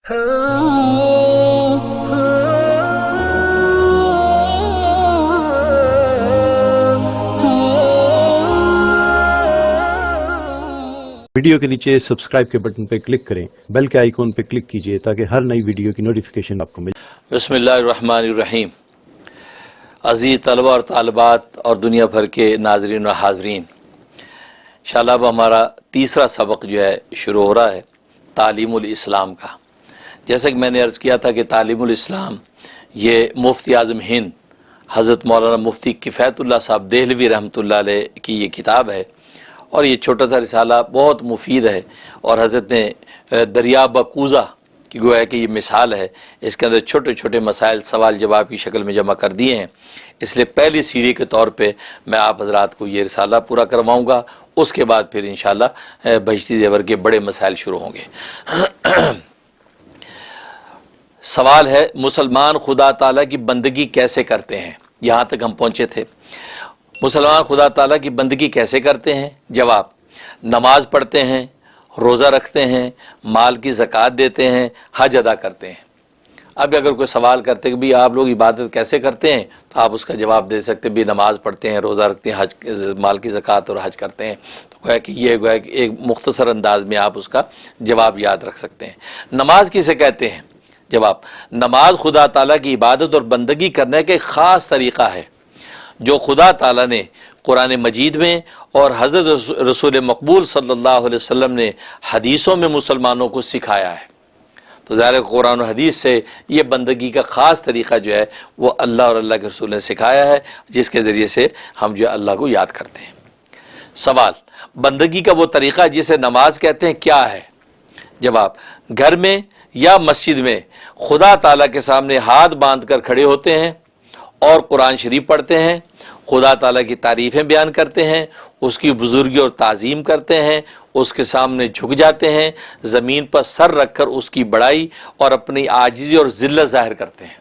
Video کے نیچے subscribe کے بٹن پہ کلک کریں، بیل کے آئیکن پہ کلک کیجئے تاکہ ہر نئی ویڈیو کی نوٹیفیکیشن آپ کو ملے۔ بسم اللہ الرحمن الرحیم۔ عزیز طلبہ اور طالبات اور دنیا بھر کے ناظرین و حاضرین، انشاءاللہ اب ہمارا تیسرا سبق جو ہے شروع ہو رہا ہے تعلیم الاسلام کا۔ جیسا کہ میں نے عرض کیا تھا کہ تعلیم الاسلام یہ مفتی اعظم ہند حضرت مولانا مفتی کفایت اللہ صاحب دہلوی رحمۃ اللہ علیہ کی یہ کتاب ہے، اور یہ چھوٹا سا رسالہ بہت مفید ہے، اور حضرت نے دریا بکوزہ کی گویا کہ یہ مثال ہے، اس کے اندر چھوٹے چھوٹے مسائل سوال جواب کی شکل میں جمع کر دیے ہیں۔ اس لیے پہلی سیڑھی کے طور پہ میں آپ حضرات کو یہ رسالہ پورا کرواؤں گا، اس کے بعد پھر انشاءاللہ بہشتی زیور کے بڑے مسائل شروع ہوں گے۔ سوال ہے، مسلمان خدا تعالیٰ کی بندگی کیسے کرتے ہیں؟ یہاں تک ہم پہنچے تھے۔ مسلمان خدا تعالیٰ کی بندگی کیسے کرتے ہیں؟ جواب، نماز پڑھتے ہیں، روزہ رکھتے ہیں، مال کی زکوٰۃ دیتے ہیں، حج ادا کرتے ہیں۔ اب اگر کوئی سوال کرتے کہ بھی آپ لوگ عبادت کیسے کرتے ہیں، تو آپ اس کا جواب دے سکتے بھی نماز پڑھتے ہیں، روزہ رکھتے ہیں، حج مال کی زکوٰۃ اور حج کرتے ہیں۔ تو گویا کہ یہ گویا کہ ایک مختصر انداز میں آپ اس کا جواب یاد رکھ سکتے ہیں۔ نماز کسے کہتے ہیں؟ جواب، نماز خدا تعالیٰ کی عبادت اور بندگی کرنے کا ایک خاص طریقہ ہے جو خدا تعالیٰ نے قرآن مجید میں اور حضرت رسول مقبول صلی اللہ علیہ وسلم نے حدیثوں میں مسلمانوں کو سکھایا ہے۔ تو ظاہر قرآن و حدیث سے یہ بندگی کا خاص طریقہ جو ہے وہ اللہ اور اللہ کے رسول نے سکھایا ہے، جس کے ذریعے سے ہم جو ہے اللہ کو یاد کرتے ہیں۔ سوال، بندگی کا وہ طریقہ جسے نماز کہتے ہیں کیا ہے؟ جواب، گھر میں یا مسجد میں خدا تعالیٰ کے سامنے ہاتھ باندھ کر کھڑے ہوتے ہیں اور قرآن شریف پڑھتے ہیں، خدا تعالیٰ کی تعریفیں بیان کرتے ہیں، اس کی بزرگی اور تعظیم کرتے ہیں، اس کے سامنے جھک جاتے ہیں، زمین پر سر رکھ کر اس کی بڑائی اور اپنی عاجزی اور ذلت ظاہر کرتے ہیں۔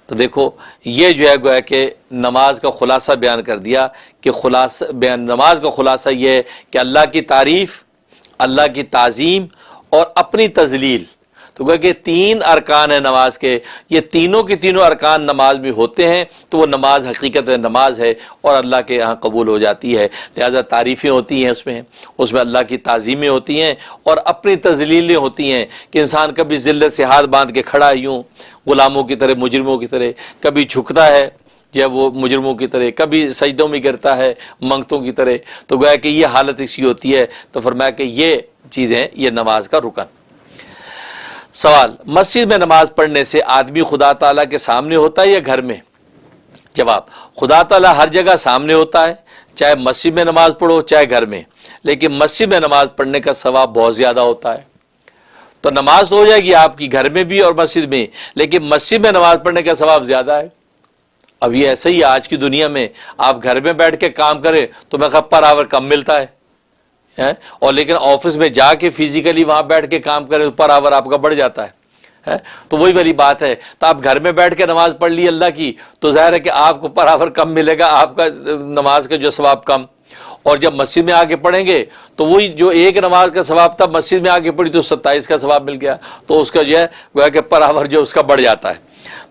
تو دیکھو یہ جو ہے گویا کہ نماز کا خلاصہ بیان کر دیا کہ نماز کا خلاصہ یہ ہے کہ اللہ کی تعریف، اللہ کی تعظیم اور اپنی تذلیل۔ تو گویا کہ تین ارکان ہیں نماز کے، یہ تینوں کے تینوں ارکان نماز میں ہوتے ہیں تو وہ نماز حقیقت نماز ہے اور اللہ کے ہاں قبول ہو جاتی ہے۔ لہذا تعریفیں ہوتی ہیں اس میں اللہ کی تعظیمیں ہوتی ہیں اور اپنی تذلیلیں ہوتی ہیں کہ انسان کبھی ذلت سے ہاتھ باندھ کے کھڑا یوں غلاموں کی طرح، مجرموں کی طرح، کبھی جھکتا ہے جب وہ مجرموں کی طرح، کبھی سجدوں میں گرتا ہے منگتوں کی طرح۔ تو گویا کہ یہ حالت ایسی ہوتی ہے، تو فرمایا کہ یہ چیزیں یہ نماز کا رکن۔ سوال، مسجد میں نماز پڑھنے سے آدمی خدا تعالیٰ کے سامنے ہوتا ہے یا گھر میں؟ جواب، خدا تعالیٰ ہر جگہ سامنے ہوتا ہے، چاہے مسجد میں نماز پڑھو چاہے گھر میں، لیکن مسجد میں نماز پڑھنے کا ثواب بہت زیادہ ہوتا ہے۔ تو نماز ہو جائے گی آپ کی گھر میں بھی اور مسجد میں، لیکن مسجد میں نماز پڑھنے کا ثواب زیادہ ہے۔ اب یہ ایسا ہی ہے آج کی دنیا میں، آپ گھر میں بیٹھ کے کام کریں تو میں پر آور کم ملتا ہے، اور لیکن آفس میں جا کے فزیکلی وہاں بیٹھ کے کام کریں پر آور آپ کا بڑھ جاتا ہے۔ تو وہی والی بات ہے، تو آپ گھر میں بیٹھ کے نماز پڑھ لی اللہ کی تو ظاہر ہے کہ آپ کو پر آور کم ملے گا، آپ کا نماز کا جو ثواب کم، اور جب مسجد میں آگے پڑھیں گے تو وہی جو ایک نماز کا ثواب تھا مسجد میں آگے پڑھی تو 27 کا ثواب مل گیا، تو اس کا جو ہے گویا کہ پر آور جو اس کا بڑھ جاتا ہے،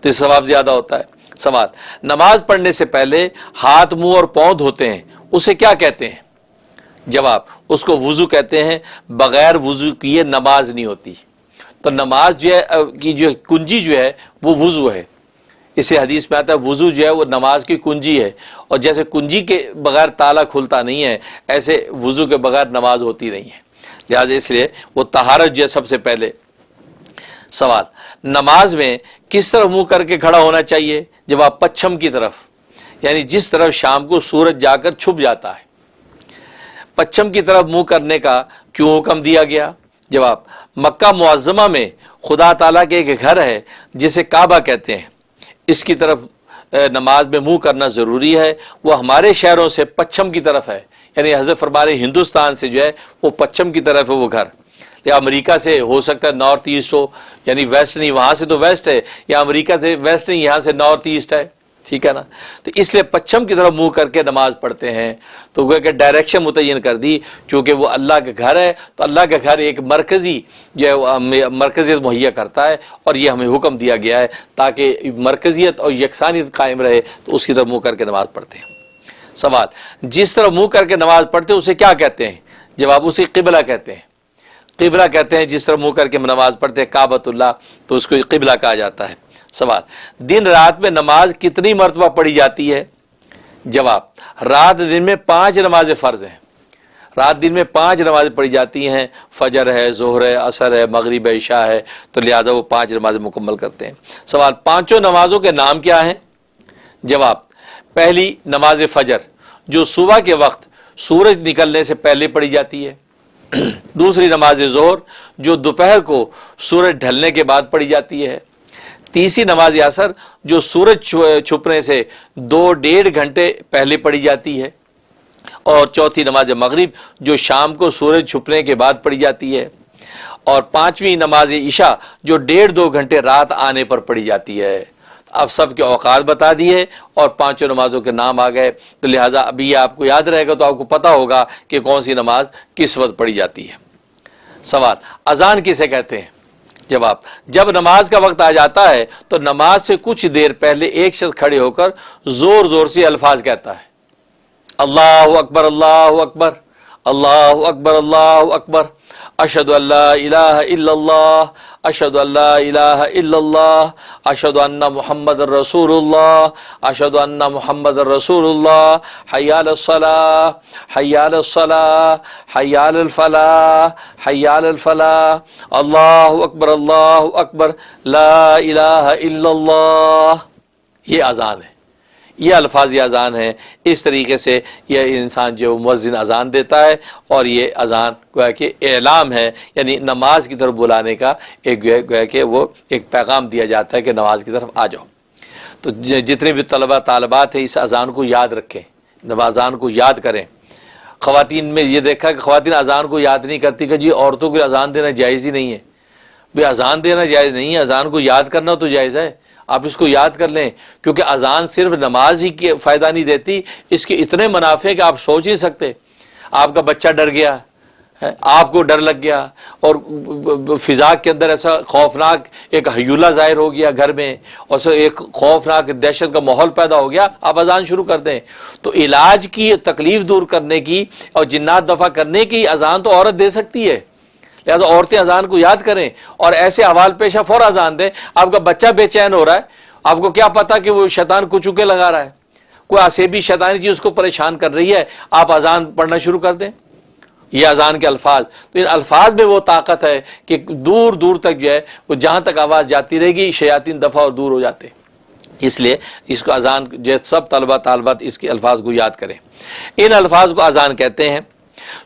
تو اس ثواب زیادہ ہوتا ہے۔ سوال، نماز پڑھنے سے پہلے ہاتھ منہ اور پاؤں دھوتے ہیں، اسے کیا کہتے ہیں؟ جواب، اس کو وضو کہتے ہیں، بغیر وضو کیے نماز نہیں ہوتی۔ تو نماز جو ہے کی جو کنجی جو ہے وہ وضو ہے، اسے حدیث میں آتا ہے وضو جو ہے وہ نماز کی کنجی ہے، اور جیسے کنجی کے بغیر تالا کھلتا نہیں ہے ایسے وضو کے بغیر نماز ہوتی نہیں ہے، لہٰذا اس لیے وہ طہارت جو ہے سب سے پہلے۔ سوال، نماز میں کس طرح منہ کر کے کھڑا ہونا چاہیے؟ جواب، پچھم کی طرف، یعنی جس طرف شام کو سورج جا کر چھپ جاتا ہے، پچھم کی طرف منہ کرنے کا کیوں حکم دیا گیا؟ جواب، مکہ معظمہ میں خدا تعالیٰ کے ایک گھر ہے جسے کعبہ کہتے ہیں، اس کی طرف نماز میں منہ کرنا ضروری ہے، وہ ہمارے شہروں سے پچھم کی طرف ہے، یعنی حضرت فرمارے ہندوستان سے جو ہے وہ پچھم کی طرف ہے وہ گھر، یا امریکہ سے ہو سکتا ہے نارتھ ایسٹ ہو، یعنی ویسٹ نہیں، وہاں سے تو ویسٹ ہے، یا امریکہ سے ویسٹ نہیں، یہاں سے نارتھ ایسٹ ہے، ٹھیک ہے نا. تو اس لیے پچھم کی طرف منہ کر کے نماز پڑھتے ہیں. تو وہ کہ ڈائریکشن متعین کر دی، چونکہ وہ اللہ کا گھر ہے تو اللہ کا گھر ایک مرکزی جو ہے مرکزیت مہیا کرتا ہے، اور یہ ہمیں حکم دیا گیا ہے تاکہ مرکزیت اور یکسانیت قائم رہے، تو اس کی طرف منہ کر کے نماز پڑھتے ہیں. سوال، جس طرح منہ کر کے نماز پڑھتے ہیں اسے کیا کہتے ہیں؟ جواب، اسے قبلہ کہتے ہیں. قبلہ کہتے ہیں جس طرح منہ کر کے نماز پڑھتے ہیں کعبۃ اللہ، تو اس کو قبلہ کہا جاتا ہے. سوال، دن رات میں نماز کتنی مرتبہ پڑھی جاتی ہے؟ جواب، رات دن میں 5 نمازیں فرض ہیں. رات دن میں 5 نمازیں پڑھی جاتی ہیں. فجر ہے، ظہر ہے، عصر ہے، مغرب ہے، عشاء ہے، تو لہذا وہ 5 نمازیں مکمل کرتے ہیں. سوال، 5 نمازوں کے نام کیا ہیں؟ جواب، پہلی نماز فجر جو صبح کے وقت سورج نکلنے سے پہلے پڑھی جاتی ہے. دوسری نماز ظہر جو دوپہر کو سورج ڈھلنے کے بعد پڑھی جاتی ہے. تیسری نماز عصر جو سورج چھپنے سے 2-1.5 گھنٹے پہلے پڑھی جاتی ہے. اور چوتھی نماز مغرب جو شام کو سورج چھپنے کے بعد پڑھی جاتی ہے. اور 5ویں نماز عشاء جو 1.5-2 گھنٹے رات آنے پر پڑھی جاتی ہے. اب سب کے اوقات بتا دیے اور 5 نمازوں کے نام آ گئے، تو لہٰذا ابھی آپ کو یاد رہے گا تو آپ کو پتہ ہوگا کہ کون سی نماز کس وقت پڑھی جاتی ہے. سوال، اذان کسے کہتے ہیں؟ جواب، جب نماز کا وقت آ جاتا ہے تو نماز سے کچھ دیر پہلے ایک شخص کھڑے ہو کر زور زور سے الفاظ کہتا ہے: اللہ اکبر، اللہ اکبر، اللہ اکبر، اللہ اکبر، اشہد ان لا الہ الا اللہ، اشہد ان لا الہ الا اللہ، اشہد ان محمد رسول اللہ، اشہد ان محمد رسول اللہ، حی علی الصلاۃ، حی علی الصلاۃ، حی علی الفلاح، حی علی الفلاح، اللہ اکبر، اللہ اکبر، لا الہ الا اللہ. یہ اذان ہے، یہ الفاظ اذان ہے. اس طریقے سے یہ انسان جو مؤذن اذان دیتا ہے، اور یہ اذان گویا کہ اعلام ہے، یعنی نماز کی طرف بلانے کا ایک گویا کہ وہ ایک پیغام دیا جاتا ہے کہ نماز کی طرف آ جاؤ. تو جتنے بھی طلبہ طالبات ہیں اس اذان کو یاد رکھیں، اذان کو یاد کریں. خواتین میں یہ دیکھا کہ خواتین اذان کو یاد نہیں کرتی کہ جی عورتوں کو اذان دینا جائز ہی نہیں ہے. بھئی اذان دینا جائز نہیں ہے، اذان کو یاد کرنا تو جائز ہے. آپ اس کو یاد کر لیں، کیونکہ اذان صرف نماز ہی کی فائدہ نہیں دیتی، اس کے اتنے منافع کہ آپ سوچ نہیں سکتے. آپ کا بچہ ڈر گیا، آپ کو ڈر لگ گیا، اور فضا کے اندر ایسا خوفناک ایک ہیولہ ظاہر ہو گیا گھر میں، اور ایک خوفناک دہشت کا ماحول پیدا ہو گیا، آپ اذان شروع کر دیں. تو علاج کی تکلیف دور کرنے کی اور جنات دفع کرنے کی اذان تو عورت دے سکتی ہے. لہٰذا عورتیں اذان کو یاد کریں اور ایسے احوال پیشہ فوراً اذان دیں. آپ کا بچہ بے چین ہو رہا ہے، آپ کو کیا پتا کہ وہ شیطان کو چوکے لگا رہا ہے، کوئی آسیبی شیطانی چیز اس کو پریشان کر رہی ہے، آپ اذان پڑھنا شروع کر دیں. یہ اذان کے الفاظ، تو ان الفاظ میں وہ طاقت ہے کہ دور دور تک جو ہے وہ جہاں تک آواز جاتی رہے گی شیاطین دفع اور دور ہو جاتے. اس لیے اس کو اذان جو سب طلبہ طالبات اس کے الفاظ کو یاد کریں. ان الفاظ کو اذان کہتے ہیں.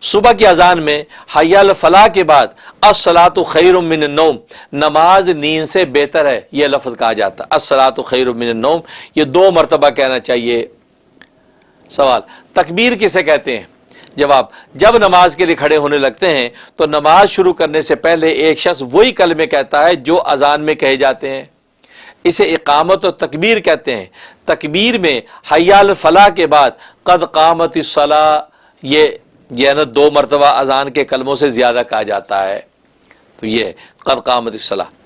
صبح کی اذان میں حی علی الفلاح کے بعد الصلاۃ خیر من النوم، نماز نیند سے بہتر ہے، یہ لفظ کہا جاتا ہے. الصلاۃ خیر من النوم یہ 2 مرتبہ کہنا چاہیے. سوال، تکبیر کسے کہتے ہیں؟ جواب، جب نماز کے لیے کھڑے ہونے لگتے ہیں تو نماز شروع کرنے سے پہلے ایک شخص وہی کلمے کہتا ہے جو اذان میں کہے جاتے ہیں. اسے اقامت و تکبیر کہتے ہیں. تکبیر میں حی علی الفلاح کے بعد قد قامت الصلاۃ یہ نا 2 مرتبہ اذان کے کلموں سے زیادہ کہا جاتا ہے. تو یہ قد قامت الصلاۃ.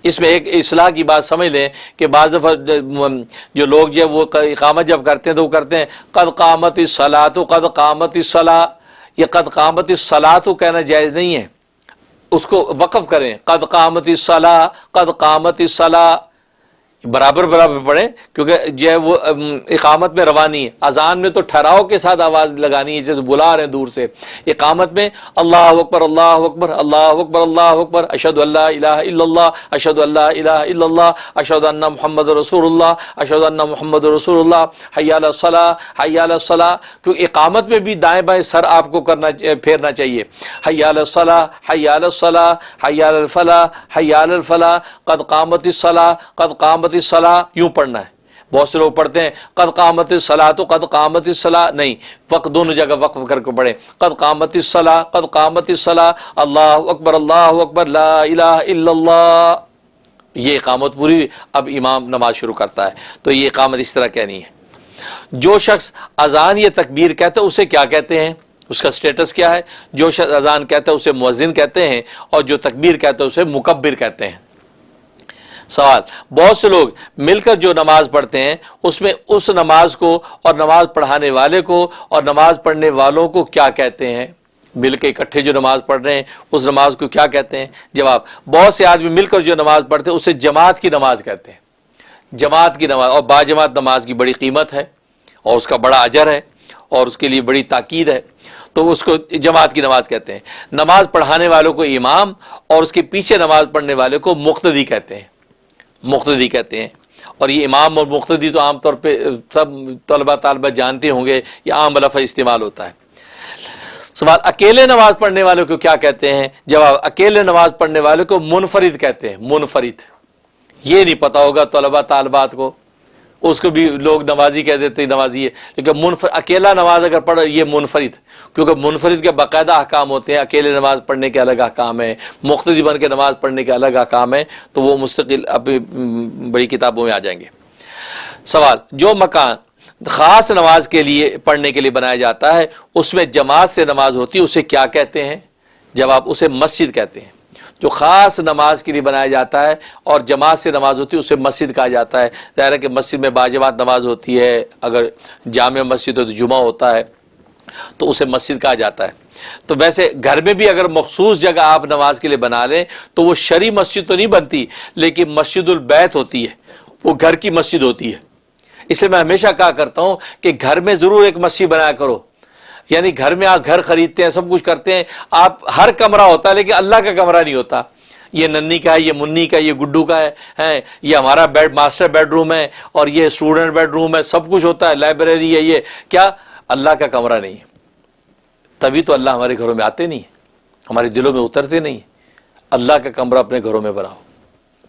اس میں ایک اصلاح کی بات سمجھ لیں کہ بعض دفعہ جو لوگ جو وہ اقامت جب کرتے ہیں تو وہ کرتے ہیں قد قامت الصلاۃ، قد قامت الصلاۃ. یہ قد قامت الصلاۃ کہنا جائز نہیں ہے، اس کو وقف کریں. قد قامت الصلاۃ، قد قامت الصلاۃ برابر برابر پڑھیں، کیونکہ جو ہے وہ اقامت میں روانی ہے. اذان میں تو ٹھہراؤ کے ساتھ آواز لگانی ہے، جیسے بلا رہے ہیں دور سے. اقامت میں اللہ اکبر، اللہ اکبر، اللہ اکبر، اللہ اکبر، اشہد ان لا الہ الا اللہ، اشہد ان لا الہ الا اللہ، اشہد ان محمد رسول اللہ، اشہد ان محمد رسول اللہ، حی علی الصلاۃ، حی علی الصلاۃ. کیونکہ اقامت میں بھی دائیں بائیں سر آپ کو پھیرنا چاہیے. حی علی الصلاۃ، حی علی الصلاۃ، حی علی الفلاح، حی علی الفلاح، قد قامت الصلاۃ، قد قامت الصلاۃ. یوں پڑھنا ہے. بہت سے لوگ پڑھتے ہیں قد قامت الصلاۃ، قد قامت الصلاۃ. نہیں، وقت دونوں جگہ وقف کر کے پڑھیں. قد قامت الصلاۃ، قد قامت الصلاۃ، اللہ اکبر، اللہ اکبر، لا الہ الا اللہ. یہ اقامت پوری ہوئی، اب امام نماز شروع کرتا ہے، تو یہ اقامت اس طرح کہنی ہے۔ جو شخص اذان یا تکبیر کہتا ہے اسے کیا کہتے ہیں، اس کا سٹیٹس کیا ہے؟ جو شخص اذان کہتا ہے اسے مؤذن کہتے ہیں، اور جو تکبیر کہتا ہے اسے مکبر کہتے ہیں۔ سوال، بہت سے لوگ مل کر جو نماز پڑھتے ہیں اس میں اس نماز کو اور نماز پڑھانے والے کو اور نماز پڑھنے والوں کو کیا کہتے ہیں؟ مل کے اکٹھے جو نماز پڑھ رہے ہیں اس نماز کو کیا کہتے ہیں؟ جواب، بہت سے آدمی مل کر جو نماز پڑھتے ہیں اسے جماعت کی نماز کہتے ہیں۔ جماعت کی نماز اور باجماعت نماز کی بڑی قیمت ہے اور اس کا بڑا اجر ہے اور اس کے لیے بڑی تاکید ہے، تو اس کو جماعت کی نماز کہتے ہیں۔ نماز پڑھانے والوں کو امام اور اس کے پیچھے نماز پڑھنے والے کو مقتدی کہتے ہیں، مقتدی کہتے ہیں۔ اور یہ امام اور مقتدی تو عام طور پہ سب طلبہ طالبہ جانتے ہوں گے، یہ عام لفظ استعمال ہوتا ہے۔ سوال، اکیلے نماز پڑھنے والوں کو کیا کہتے ہیں؟ جواب، اکیلے نماز پڑھنے والوں کو منفرد کہتے ہیں، منفرد۔ یہ نہیں پتا ہوگا طلبہ طالبات کو، اس کو بھی لوگ نمازی کہہ دیتے ہیں، نمازی ہے، لیکن اکیلا نماز اگر پڑھو یہ منفرد، کیونکہ منفرد کے باقاعدہ احکام ہوتے ہیں، اکیلے نماز پڑھنے کے الگ احکام ہیں، مقتدی بن کے نماز پڑھنے کے الگ احکام ہیں، تو وہ مستقل اپنی بڑی کتابوں میں آ جائیں گے۔ سوال، جو مکان خاص نماز کے لیے پڑھنے کے لیے بنایا جاتا ہے اس میں جماعت سے نماز ہوتی ہے، اسے کیا کہتے ہیں؟ جواب، اسے مسجد کہتے ہیں۔ جو خاص نماز کے لیے بنایا جاتا ہے اور جماعت سے نماز ہوتی ہے اسے مسجد کہا جاتا ہے۔ ظاہر ہے کہ مسجد میں باجماعت نماز ہوتی ہے، اگر جامع مسجد ہو تو جمعہ ہوتا ہے تو اسے مسجد کہا جاتا ہے۔ تو ویسے گھر میں بھی اگر مخصوص جگہ آپ نماز کے لیے بنا لیں تو وہ شرعی مسجد تو نہیں بنتی، لیکن مسجد البیت ہوتی ہے، وہ گھر کی مسجد ہوتی ہے۔ اس لیے میں ہمیشہ کہا کرتا ہوں کہ گھر میں ضرور ایک مسجد بنایا کرو، یعنی گھر میں آپ گھر خریدتے ہیں، سب کچھ کرتے ہیں، آپ ہر کمرہ ہوتا ہے لیکن اللہ کا کمرہ نہیں ہوتا۔ یہ ننی کا ہے، یہ منی کا ہے، یہ گڈو کا ہے، یہ ہمارا ماسٹر بیڈ روم ہے اور یہ اسٹوڈنٹ بیڈ روم ہے، سب کچھ ہوتا ہے، لائبریری ہے، یہ کیا اللہ کا کمرہ نہیں ہے؟ تبھی تو اللہ ہمارے گھروں میں آتے نہیں، ہمارے دلوں میں اترتے نہیں۔ اللہ کا کمرہ اپنے گھروں میں بناؤ۔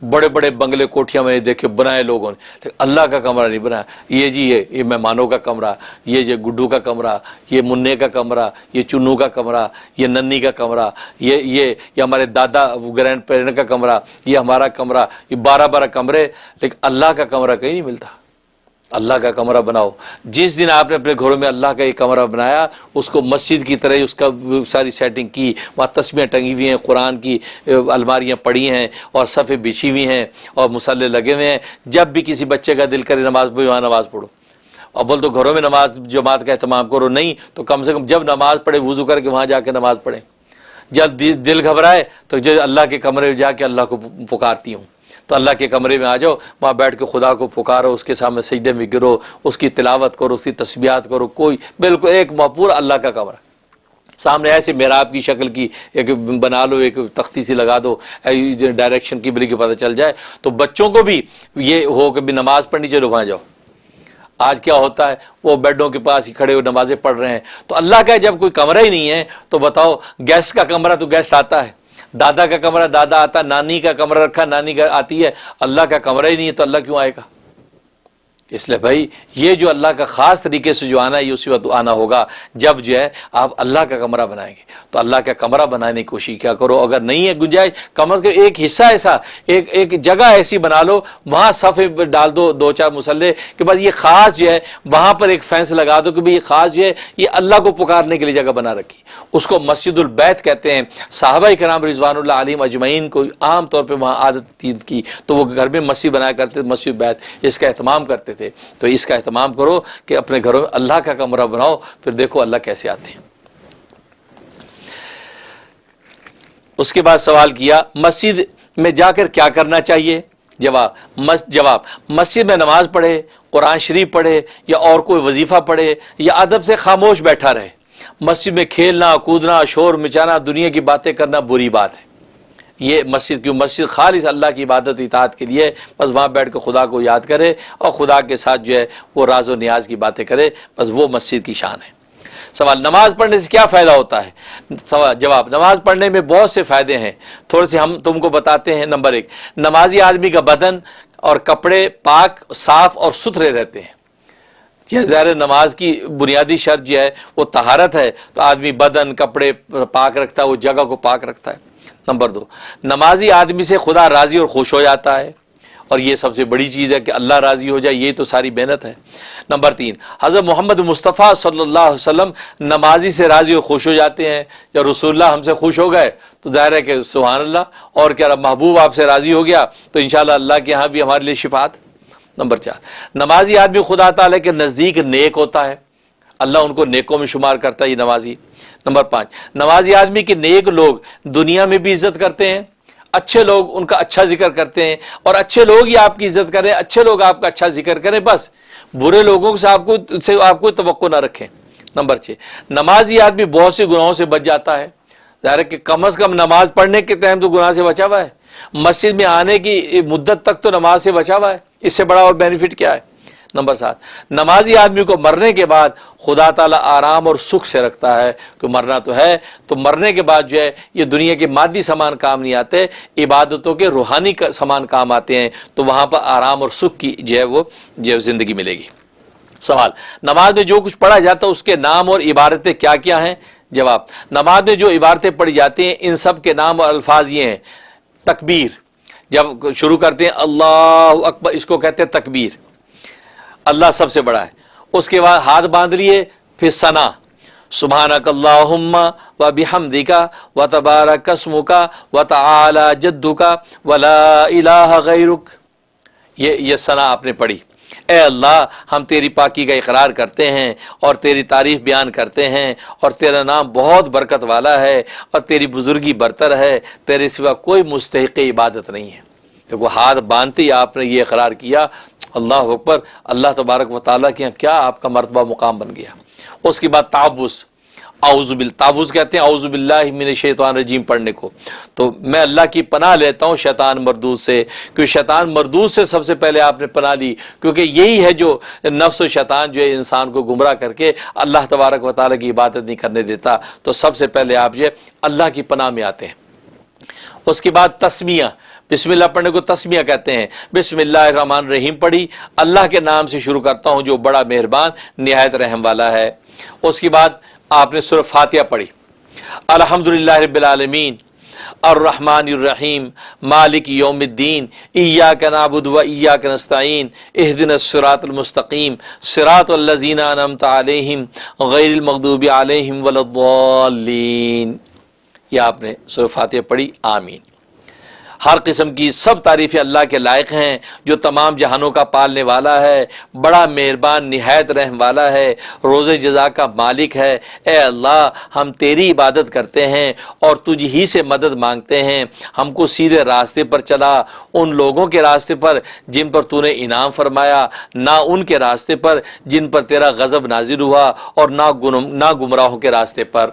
بڑے بڑے بنگلے کوٹھیاں میں نے دیکھے بنائے لوگوں نے، لیکن اللہ کا کمرہ نہیں بنایا۔ یہ جی یہ مہمانوں کا کمرہ، یہ گڈو کا کمرہ، یہ منع کا کمرہ، یہ چنو کا کمرہ، یہ ننی کا کمرہ، یہ ہمارے دادا گرینڈ پیرنٹ کا کمرہ، یہ ہمارا کمرہ، یہ 12 کمرے، لیکن اللہ کا کمرہ کہیں نہیں ملتا۔ اللہ کا کمرہ بناؤ۔ جس دن آپ نے اپنے گھروں میں اللہ کا ایک کمرہ بنایا اس کو مسجد کی طرح اس کا ساری سیٹنگ کی، وہاں تسبیحیں ٹنگی ہوئی ہیں، قرآن کی الماریاں پڑی ہیں اور صفیں بچھی ہوئی ہیں اور مصلے لگے ہوئے ہیں، جب بھی کسی بچے کا دل کرے نماز پڑھو وہاں نماز پڑھو۔ اول تو گھروں میں نماز جماعت کا اہتمام کرو، نہیں تو کم سے کم جب نماز پڑھے وضو کر کے وہاں جا کے نماز پڑھیں۔ جب دل گھبرائے تو جو اللہ کے کمرے میں جا کے اللہ کو پکارتی ہوں، تو اللہ کے کمرے میں آ جاؤ، وہاں بیٹھ کے خدا کو پکارو، اس کے سامنے سجدے میں گرو، اس کی تلاوت کرو، اس کی تسبیحات کرو، کوئی بالکل ایک پورا اللہ کا کمرہ سامنے ایسے محراب کی شکل کی ایک بنا لو، ایک تختی سی لگا دو، ڈائریکشن کی بلی کے پتہ چل جائے، تو بچوں کو بھی یہ ہو کہ بھی نماز پڑھنی چلو وہاں جاؤ۔ آج کیا ہوتا ہے، وہ بیڈوں کے پاس ہی کھڑے ہو نمازیں پڑھ رہے ہیں، تو اللہ کا جب کوئی کمرہ ہی نہیں ہے تو بتاؤ، گیسٹ کا کمرہ تو گیسٹ آتا ہے، دادا کا کمرہ دادا آتا، نانی کا کمرہ رکھا نانی کا آتی ہے، اللہ کا کمرہ ہی نہیں ہے تو اللہ کیوں آئے گا؟ اس لیے بھائی یہ جو اللہ کا خاص طریقے سے جو آنا ہے یہ اسی وقت آنا ہوگا جب جو ہے آپ اللہ کا کمرہ بنائیں گے۔ تو اللہ کا کمرہ بنانے کی کوشش کیا کرو، اگر نہیں ہے گنجائش کم از کم ایک حصہ ایسا ایک جگہ ایسی بنا لو، وہاں صفے ڈال دو 2-4 مصلے کہ بس یہ خاص جو ہے وہاں پر ایک فینس لگا دو کہ بھئی یہ خاص جو ہے یہ اللہ کو پکارنے کے لیے جگہ بنا رکھی، اس کو مسجد البیت کہتے ہیں۔ صحابہ کرام رضوان اللہ علیہم اجمعین کو عام طور پہ وہاں عادت تھی کی تو وہ گھر میں مسجد بنایا کرتے تھے، مسجد بیت، اس کا اہتمام کرتے تھے۔ تو اس کا اہتمام کرو کہ اپنے گھروں میں اللہ کا کمرہ بناؤ، پھر دیکھو اللہ کیسے آتے ہیں۔ اس کے بعد سوال کیا مسجد میں جا کر کیا کرنا چاہیے؟ جواب مسجد میں نماز پڑھے، قرآن شریف پڑھے یا اور کوئی وظیفہ پڑھے یا ادب سے خاموش بیٹھا رہے۔ مسجد میں کھیلنا کودنا شور مچانا دنیا کی باتیں کرنا بری بات ہے۔ یہ مسجد کیوں؟ مسجد خالص اللہ کی عبادت اطاعت کے لیے، بس وہاں بیٹھ کے خدا کو یاد کرے اور خدا کے ساتھ جو ہے وہ راز و نیاز کی باتیں کرے، بس وہ مسجد کی شان ہے۔ سوال نماز پڑھنے سے کیا فائدہ ہوتا ہے؟ جواب نماز پڑھنے میں بہت سے فائدے ہیں، تھوڑے سے ہم تم کو بتاتے ہیں۔ نمبر 1، نمازی آدمی کا بدن اور کپڑے پاک صاف اور ستھرے رہتے ہیں۔ یہ ظاہر نماز کی بنیادی شرط جو ہے وہ طہارت ہے، تو آدمی بدن کپڑے پاک رکھتا ہے، وہ جگہ کو پاک رکھتا ہے۔ نمبر 2، نمازی آدمی سے خدا راضی اور خوش ہو جاتا ہے، اور یہ سب سے بڑی چیز ہے کہ اللہ راضی ہو جائے، یہ تو ساری محنت ہے۔ نمبر 3، حضرت محمد مصطفیٰ صلی اللہ علیہ وسلم نمازی سے راضی اور خوش ہو جاتے ہیں۔ جب رسول اللہ ہم سے خوش ہو گئے تو ظاہر ہے کہ سبحان اللہ، اور کیا رب محبوب آپ سے راضی ہو گیا تو انشاءاللہ اللہ کے ہاں بھی ہمارے لیے شفاعت۔ نمبر 4، نمازی آدمی خدا تعالیٰ کے نزدیک نیک ہوتا ہے، اللہ ان کو نیکوں میں شمار کرتا ہے، یہ نمازی۔ نمبر 5، نمازی آدمی کے نیک لوگ دنیا میں بھی عزت کرتے ہیں، اچھے لوگ ان کا اچھا ذکر کرتے ہیں، اور اچھے لوگ ہی آپ کی عزت کریں، اچھے لوگ آپ کا اچھا ذکر کریں، بس برے لوگوں سے آپ کو توقع نہ رکھیں۔ نمبر 6، نمازی آدمی بہت سے گناہوں سے بچ جاتا ہے، ظاہر ہے کہ کم از کم نماز پڑھنے کے ٹائم تو گناہ سے بچا ہوا ہے، مسجد میں آنے کی مدت تک تو نماز سے بچا ہوا ہے، اس سے بڑا اور بینیفٹ کیا ہے۔ نمبر 7، نمازی آدمی کو مرنے کے بعد خدا تعالیٰ آرام اور سکھ سے رکھتا ہے، کہ مرنا تو ہے، تو مرنے کے بعد جو ہے یہ دنیا کے مادی سامان کام نہیں آتے، عبادتوں کے روحانی سامان کام آتے ہیں، تو وہاں پر آرام اور سکھ کی جو ہے وہ زندگی ملے گی۔ سوال، نماز میں جو کچھ پڑھا جاتا ہے اس کے نام اور عبارتیں کیا کیا ہیں؟ جواب، نماز میں جو عبارتیں پڑھی جاتی ہیں ان سب کے نام اور الفاظ یہ ہیں: تکبیر، جب شروع کرتے ہیں اللہ اکبر، اس کو کہتے ہیں تکبیر، اللہ سب سے بڑا ہے۔ اس کے بعد ہاتھ باندھ لیے، پھر ثنا، سبحانک اللہم و بحمدک و تبارک اسمک و تعالی جدک و لا الہ غیرک، یہ ثنا آپ نے پڑھی۔ اے اللہ، ہم تیری پاکی کا اقرار کرتے ہیں اور تیری تعریف بیان کرتے ہیں، اور تیرا نام بہت برکت والا ہے اور تیری بزرگی برتر ہے، تیرے سوا کوئی مستحق عبادت نہیں ہے۔ دیکھو، ہاتھ باندھتے ہی آپ نے یہ اقرار کیا، اللہ اکبر، اللہ تبارک و تعالیٰ کے یہاں کیا آپ کا مرتبہ مقام بن گیا۔ اس کے بعد تعوذ، تعوذ کہتے ہیں اعوذ باللہ من الشیطان الرجیم پڑھنے کو، تو میں اللہ کی پناہ لیتا ہوں شیطان مردود سے، کیونکہ شیطان مردود سے سب سے پہلے آپ نے پناہ لی، کیونکہ یہی ہے جو نفس و شیطان جو ہے انسان کو گمراہ کر کے اللہ تبارک و تعالیٰ کی عبادت نہیں کرنے دیتا، تو سب سے پہلے آپ جو ہے اللہ کی پناہ میں آتے ہیں۔ اس کے بعد تسمیہ، بسم اللہ پڑھنے کو تسمیہ کہتے ہیں، بسم اللہ الرحمن الرحیم پڑھی، اللہ کے نام سے شروع کرتا ہوں جو بڑا مہربان نہایت رحم والا ہے۔ اس کے بعد آپ نے سورہ فاتحہ پڑھی، الحمدللہ رب العالمین الرحمن الرحیم مالک یوم الدین ایاک نعبد و ایاک نستعین اہدنا الصراط المستقیم صراط الذین انعمت علیہم غیر المغضوب علیہم ولا الضالین۔ یہ آپ نے سورہ فاتحہ پڑھی، آمین۔ ہر قسم کی سب تعریفیں اللہ کے لائق ہیں، جو تمام جہانوں کا پالنے والا ہے، بڑا مہربان نہایت رحم والا ہے، روز جزا کا مالک ہے۔ اے اللہ، ہم تیری عبادت کرتے ہیں اور تجھ ہی سے مدد مانگتے ہیں، ہم کو سیدھے راستے پر چلا، ان لوگوں کے راستے پر جن پر تو نے انعام فرمایا، نہ ان کے راستے پر جن پر تیرا غضب نازل ہوا، اور نہ گمراہوں کے راستے پر۔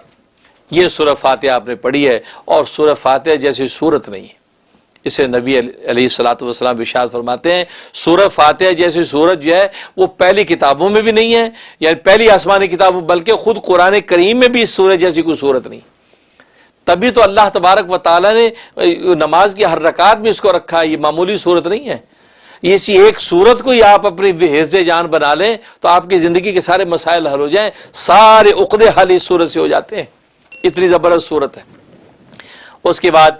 یہ سورہ فاتحہ آپ نے پڑھی ہے، اور سورہ فاتحہ جیسی صورت نہیں ہے۔ اسے نبی علیہ الصلوۃ والسلام ارشاد فرماتے ہیں، سورہ فاتحہ جیسی سورت جو ہے وہ پہلی کتابوں میں بھی نہیں ہے، یعنی پہلی آسمانی کتابوں، بلکہ خود قرآن کریم میں بھی اس سورہ جیسی کوئی سورت نہیں۔ تبھی تو اللہ تبارک و تعالیٰ نے نماز کی ہر رکعت میں اس کو رکھا ہے، یہ معمولی سورت نہیں ہے۔ اسی ایک سورت کو ہی آپ اپنی حفظ جان بنا لیں تو آپ کی زندگی کے سارے مسائل حل ہو جائیں، سارے عقدے حل اس سورت سے ہو جاتے ہیں، اتنی زبردست سورت ہے۔ اس کے بعد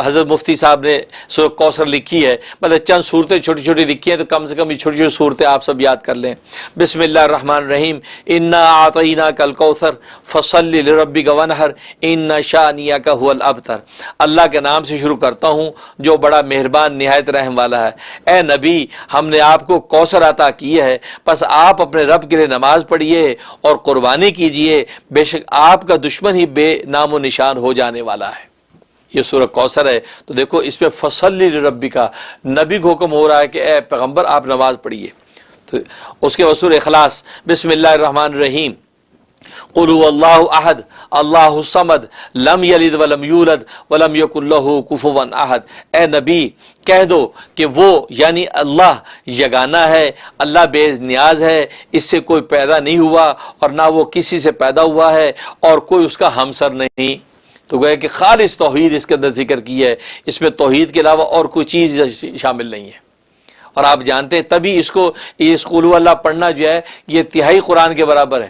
حضرت مفتی صاحب نے سورہ کوثر لکھی ہے، مطلب چند صورتیں چھوٹی چھوٹی لکھی ہیں، تو کم سے کم یہ چھوٹی چھوٹی صورتیں آپ سب یاد کر لیں۔ بسم اللہ الرحمن الرحیم، انا اعطیناک الکوثر فصل لربک وانحر ان شانئک هو الابتر۔ اللہ کے نام سے شروع کرتا ہوں جو بڑا مہربان نہایت رحم والا ہے۔ اے نبی، ہم نے آپ کو کوثر عطا کی ہے، پس آپ اپنے رب کے لیے نماز پڑھیے اور قربانی کیجئے، بے شک آپ کا دشمن ہی بے نام و نشان ہو جانے والا ہے۔ یہ سورہ کوثر ہے، تو دیکھو اس میں فصل لربک کا نبی کو حکم ہو رہا ہے کہ اے پیغمبر آپ نماز پڑھیے۔ تو اس کے بعد سورہ اخلاص، بسم اللہ الرحمن الرحیم، قل هو اللہ احد اللہ الصمد لم یلد ولم یولد ولم یکن لہ کفوا احد۔ اے نبی کہہ دو کہ وہ یعنی اللہ یگانہ ہے، اللہ بے نیاز ہے، اس سے کوئی پیدا نہیں ہوا اور نہ وہ کسی سے پیدا ہوا ہے، اور کوئی اس کا ہمسر نہیں۔ تو گویا کہ خالص توحید اس کے اندر ذکر کی ہے، اس میں توحید کے علاوہ اور کوئی چیز شامل نہیں ہے۔ اور آپ جانتے ہیں تبھی اس کو یہ قل هو اللہ پڑھنا جو ہے یہ تہائی قرآن کے برابر ہے۔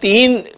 3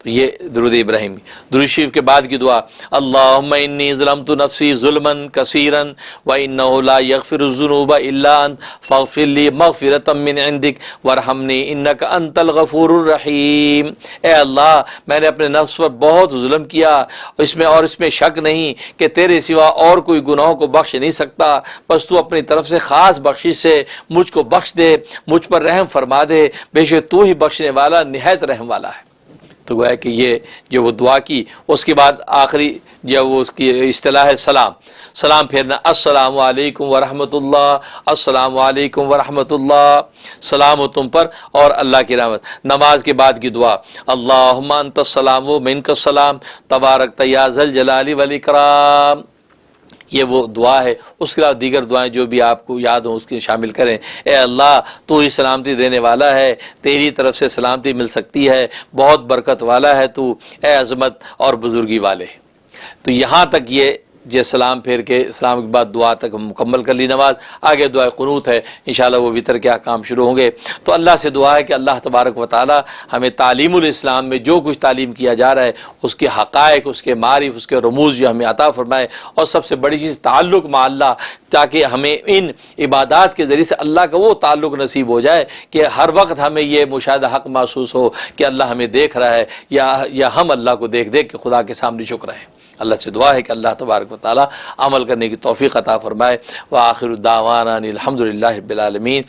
تو یہ درود ابراہیمی. درود شریف کے بعد کی دعا اللہم انی ظلمت نفسی ظلما کثیرا وانہ لا یغفر الذنوب الا انت فاغفر لی مغفرۃ من عندک وارحمنی انک انت الغفور الرحیم. اے اللہ میں نے اپنے نفس پر بہت ظلم کیا، اس میں شک نہیں کہ تیرے سوا اور کوئی گناہوں کو بخش نہیں سکتا، بس تو اپنی طرف سے خاص بخشش سے مجھ کو بخش دے، مجھ پر رحم فرما دے، بے شک تو ہی بخشنے والا نہایت رحم والا ہے. تو گویا کہ یہ جو وہ دعا کی، اس کے بعد آخری جو وہ اس کی اصطلاح ہے سلام پھیرنا. السلام علیکم ورحمۃ اللہ، السلام علیکم ورحمۃ اللہ، سلام ہو تم پر اور اللہ کی رحمت. نماز کے بعد کی دعا اللہم انت السلام و منک السلام تبارک یا ذا الجلال والاکرام. یہ وہ دعا ہے. اس کے علاوہ دیگر دعائیں جو بھی آپ کو یاد ہوں اس کے شامل کریں. اے اللہ تو ہی سلامتی دینے والا ہے، تیری طرف سے سلامتی مل سکتی ہے، بہت برکت والا ہے تو، اے عظمت اور بزرگی والے. تو یہاں تک یہ سلام پھیر کے اسلام کے بعد دعا تک ہم مکمل کر لی نماز. آگے دعا قنوت ہے، انشاءاللہ وہ وطر کے احکام شروع ہوں گے. تو اللہ سے دعا ہے کہ اللہ تبارک و تعالی ہمیں تعلیم الاسلام میں جو کچھ تعلیم کیا جا رہا ہے اس کے حقائق، اس کے معارف، اس کے رموز جو ہمیں عطا فرمائے، اور سب سے بڑی چیز تعلق مع اللہ، تاکہ ہمیں ان عبادات کے ذریعے سے اللہ کا وہ تعلق نصیب ہو جائے کہ ہر وقت ہمیں یہ مشاہدہ حق محسوس ہو کہ اللہ ہمیں دیکھ رہا ہے، یا ہم اللہ کو دیکھ کے خدا کے سامنے جھک رہے ہیں. اللہ سے دعا ہے کہ اللہ تبارک و تعالی عمل کرنے کی توفیق عطا فرمائے. وآخر دعوانا الحمدللہ رب العالمین.